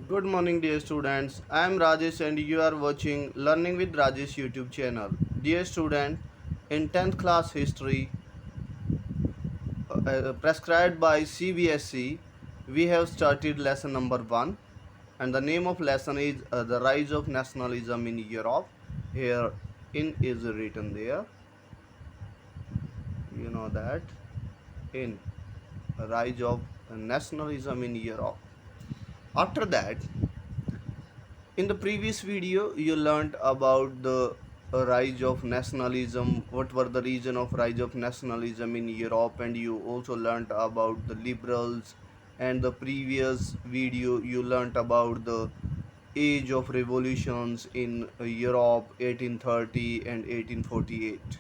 Good morning, dear students. I am Rajesh, and you are watching Learning with Rajesh YouTube channel. Dear student, in 10th class history, prescribed by CBSE, we have started lesson number 1, and the name of lesson is The Rise of Nationalism in Europe. Here in is written there. You know that in Rise of Nationalism in Europe. After that, in the previous video, you learned about the rise of nationalism, what were the reason of rise of nationalism in Europe, and you also learned about the liberals. And the previous video, you learned about the age of revolutions in Europe, 1830 and 1848.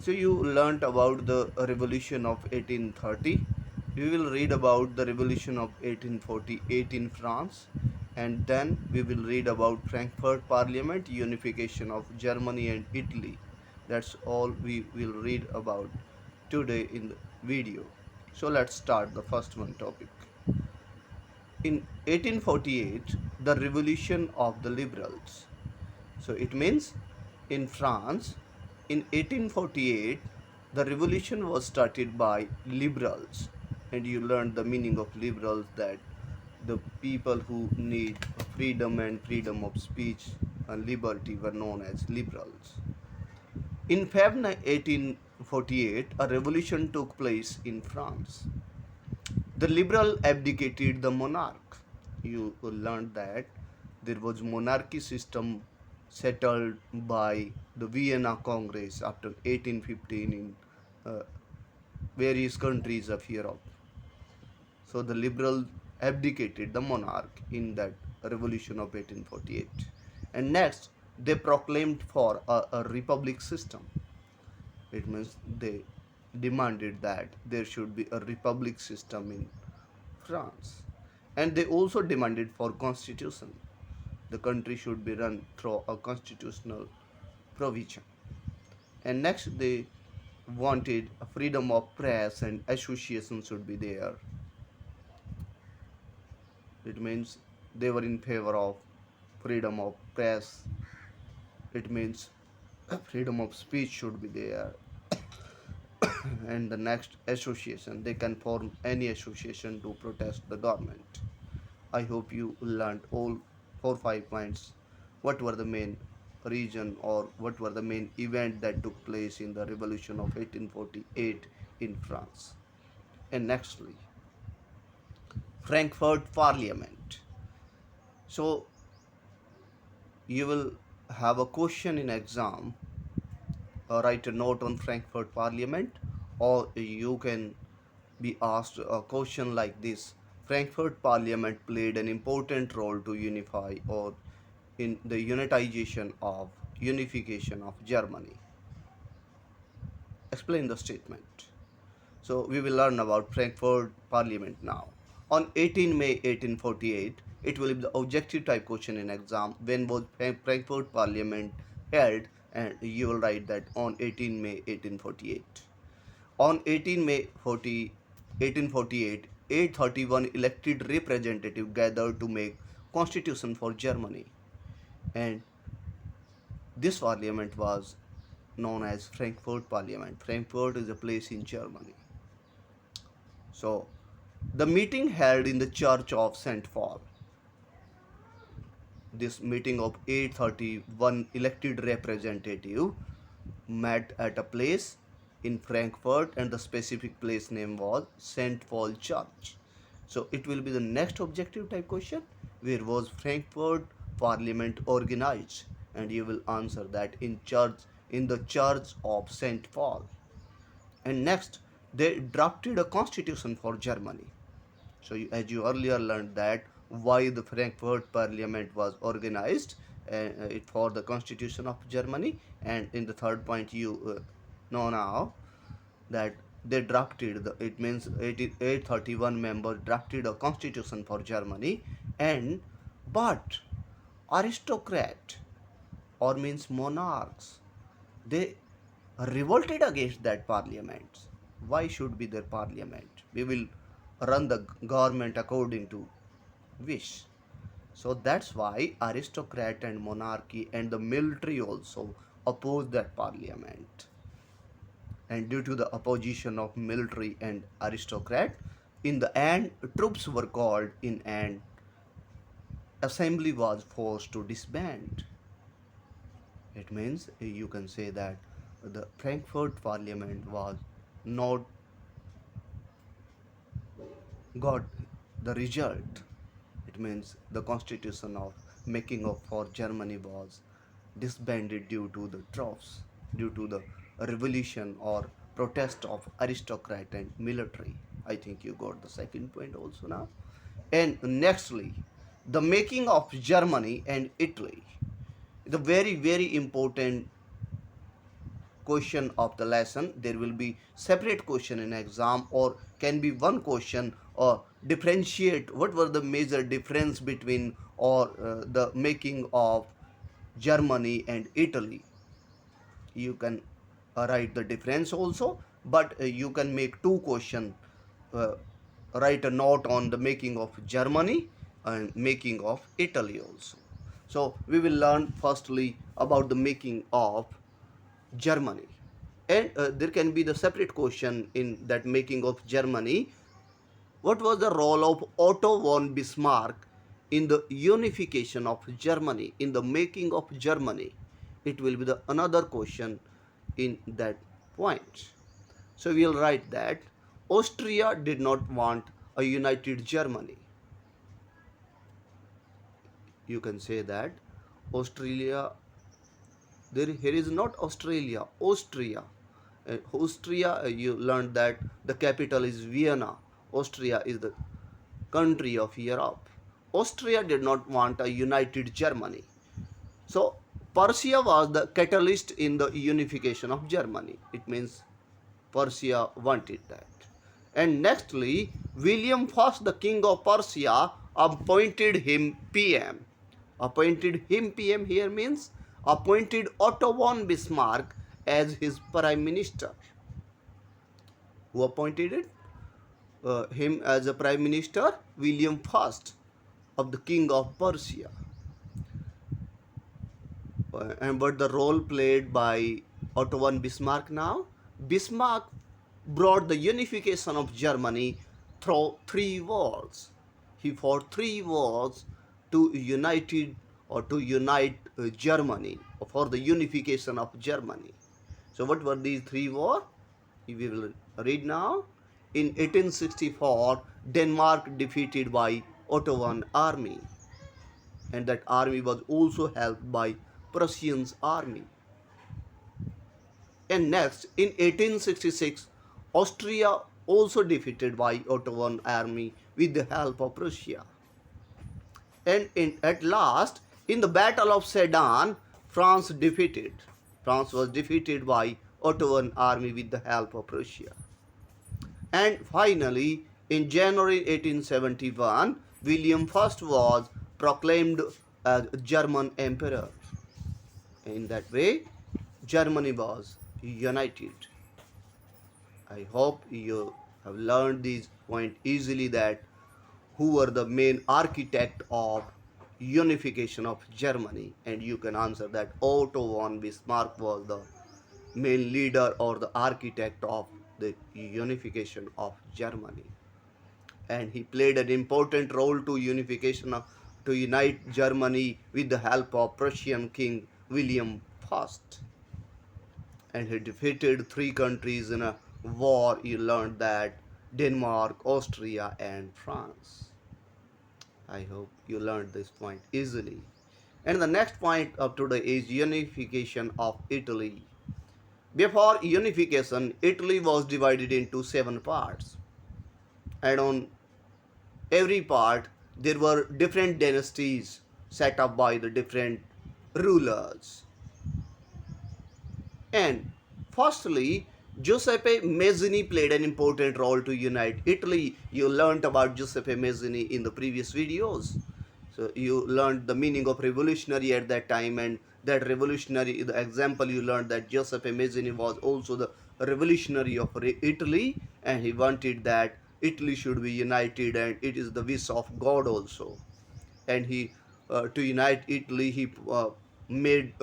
So you learnt about the revolution of 1830. We will read about the revolution of 1848 in France, and then we will read about Frankfurt Parliament, unification of Germany and Italy. That's all we will read about today in the video. So let's start the first one topic. In 1848, the revolution of the liberals. So it means in France in 1848 the revolution was started by liberals, and you learned the meaning of liberals, that the people who need freedom and freedom of speech and liberty were known as liberals. In February 1848 a revolution took place in France. The liberal abdicated the monarch. You learned that there was monarchy system settled by the Vienna Congress after 1815 in uh, various countries of Europe. So the liberals abdicated the monarch in that revolution of 1848. And next, they proclaimed for a republic system. It means they demanded that there should be a republic system in France. And they also demanded for constitution. The country should be run through a constitutional provision. And next, they wanted a freedom of press and association should be there. It means they were in favor of freedom of press. It means freedom of speech should be there. And the next, association, they can form any association to protest the government. I hope you learned all 4 5 points. What were the main region, or what were the main event that took place in the revolution of 1848 in France? And nextly, Frankfurt Parliament. So you will have a question in exam, write a note on Frankfurt Parliament, or you can be asked a question like this: Frankfurt Parliament played an important role to unify or in the unification of Germany. Explain the statement. So we will learn about Frankfurt Parliament now. On 18 May 1848, it will be the objective type question in exam. When was Frankfurt Parliament held? And you will write that on 18 May 1848. On 18 May 1848, 831 elected representatives gathered to make constitution for Germany, and this parliament was known as Frankfurt Parliament. Frankfurt is a place in Germany. So, the meeting held in the church of St. Paul. This meeting of 831 elected representative met at a place in Frankfurt, and the specific place name was St. Paul Church. So it will be the next objective type question: where was Frankfurt Parliament organized? And you will answer that in the church of St. Paul. And next, they drafted a constitution for Germany. So, as you earlier learned that why the Frankfurt Parliament was organized for the Constitution of Germany, and in the third point you know now that they drafted it means 831 members drafted a constitution for Germany, and but aristocrat, or means monarchs, they revolted against that parliament. Why should be their parliament? We will run the government according to wish. So that's why aristocrat and monarchy and the military also opposed that parliament. And due to the opposition of military and aristocrat, in the end troops were called in and assembly was forced to disband. It means you can say that the Frankfurt Parliament was not got the result. It means the constitution of making of for Germany was disbanded due to the troughs, due to the revolution or protest of aristocrat and military. I think you got the second point also now. And nextly, the making of Germany and Italy. The very important question of the lesson. There will be separate question in exam or can be one question or differentiate what were the major difference between or the making of Germany and Italy. You can write the difference also, but you can make two question, uh, write a note on the making of Germany and making of Italy also. So we will learn firstly about the making of Germany. And there can be the separate question in that making of Germany. What was the role of Otto von Bismarck in the unification of Germany, in the making of Germany? It will be the another question in that point. So we'll write that Austria did not want a united Germany. You can say that Australia, here is not Australia, Austria. Austria, you learned that the capital is Vienna. Austria is the country of Europe. Austria did not want a united Germany. So Persia was the catalyst in the unification of Germany. It means Persia wanted that. And nextly, William I, the king of Persia, appointed him PM. Appointed him PM here means appointed Otto von Bismarck as his prime minister. Who appointed it? Him as a prime minister? William I of the king of Persia. And what the role played by Otto von Bismarck now? Bismarck brought the unification of Germany through three wars. He fought three wars to unite Germany for the unification of Germany. So what were these three wars? We will read now. In 1864, Denmark defeated by Ottoman army, and that army was also helped by Prussian's army. And next, in 1866, Austria also defeated by Ottoman army with the help of Prussia. And at last, in the Battle of Sedan, France was defeated by Ottoman army with the help of Prussia. And finally, in January 1871, William I was proclaimed as German emperor. In that way, Germany was united. I hope you have learned this point easily, that who were the main architect of unification of Germany, and you can answer that Otto von Bismarck was the main leader or the architect of the unification of Germany, and he played an important role to unite Germany with the help of Prussian King William I, and he defeated three countries in a war. You learned that Denmark, Austria, and France. I hope you learned this point easily. And the next point of today is unification of Italy. Before unification, Italy was divided into 7 parts. And on every part, there were different dynasties set up by the different rulers. And firstly, Giuseppe Mazzini played an important role to unite Italy. You learned about Giuseppe Mazzini in the previous videos. So you learned the meaning of revolutionary at that time, and that revolutionary, the example you learned that Giuseppe Mazzini was also the revolutionary of Italy, and he wanted that Italy should be united, and it is the wish of God also. And he to unite Italy, he made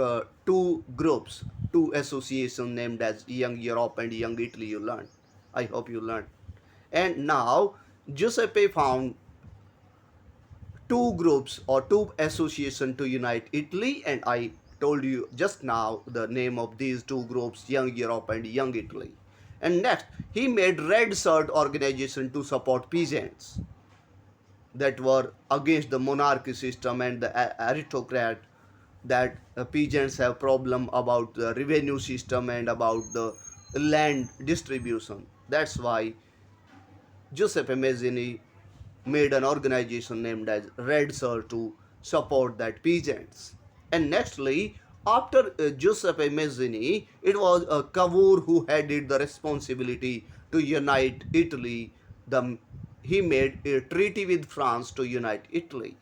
two groups, two associations named as Young Europe and Young Italy. You learned. I hope you learned. And now Giuseppe found two groups or two associations to unite Italy, and I told you just now the name of these two groups, Young Europe and Young Italy. And next, he made Red Shirt organization to support peasants that were against the monarchy system and the aristocrat, that peasants have problem about the revenue system and about the land distribution. That's why Giuseppe Mazzini made an organization named as Red Sir to support that peasants. And nextly, after Giuseppe Mazzini, it was Cavour who headed the responsibility to unite Italy. The, he made a treaty with France to unite Italy.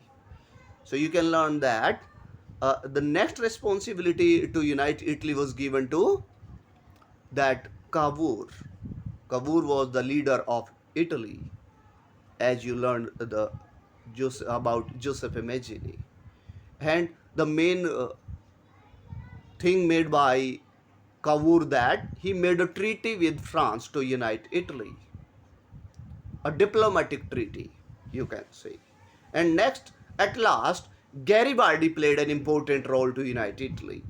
So you can learn that the next responsibility to unite Italy was given to that Cavour. Cavour was the leader of Italy, as you learned about Giuseppe Mazzini. And the main thing made by Cavour, that he made a treaty with France to unite Italy, a diplomatic treaty, you can say. And next, at last, Garibaldi played an important role to unite Italy.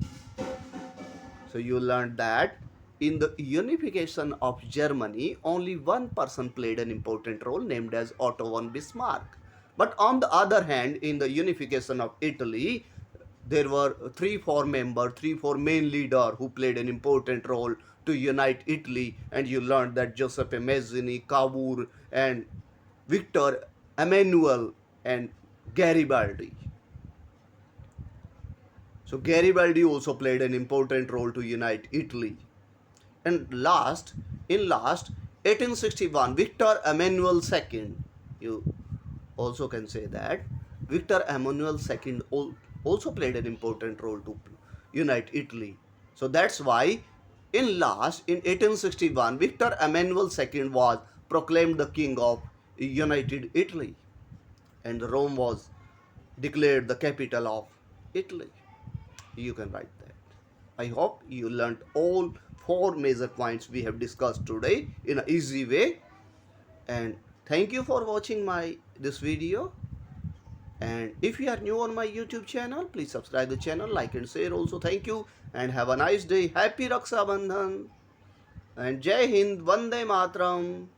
So you learned that in the unification of Germany, only one person played an important role, named as Otto von Bismarck. But on the other hand, in the unification of Italy, there were three, four main leaders who played an important role to unite Italy. And you learned that Giuseppe Mazzini, Cavour, and Victor Emmanuel, and Garibaldi. So Garibaldi also played an important role to unite Italy. And last 1861, Victor Emmanuel II, you also can say that Victor Emmanuel II also played an important role to unite Italy. So that's why in 1861, Victor Emmanuel II was proclaimed the king of united Italy, and Rome was declared the capital of Italy. You can write that. I hope you learned all four major points we have discussed today in an easy way. And thank you for watching my this video. And if you are new on my YouTube channel, please subscribe the channel, like and share also. Thank you and have a nice day. Happy Raksha Bandhan and Jai Hind, Vande Matram.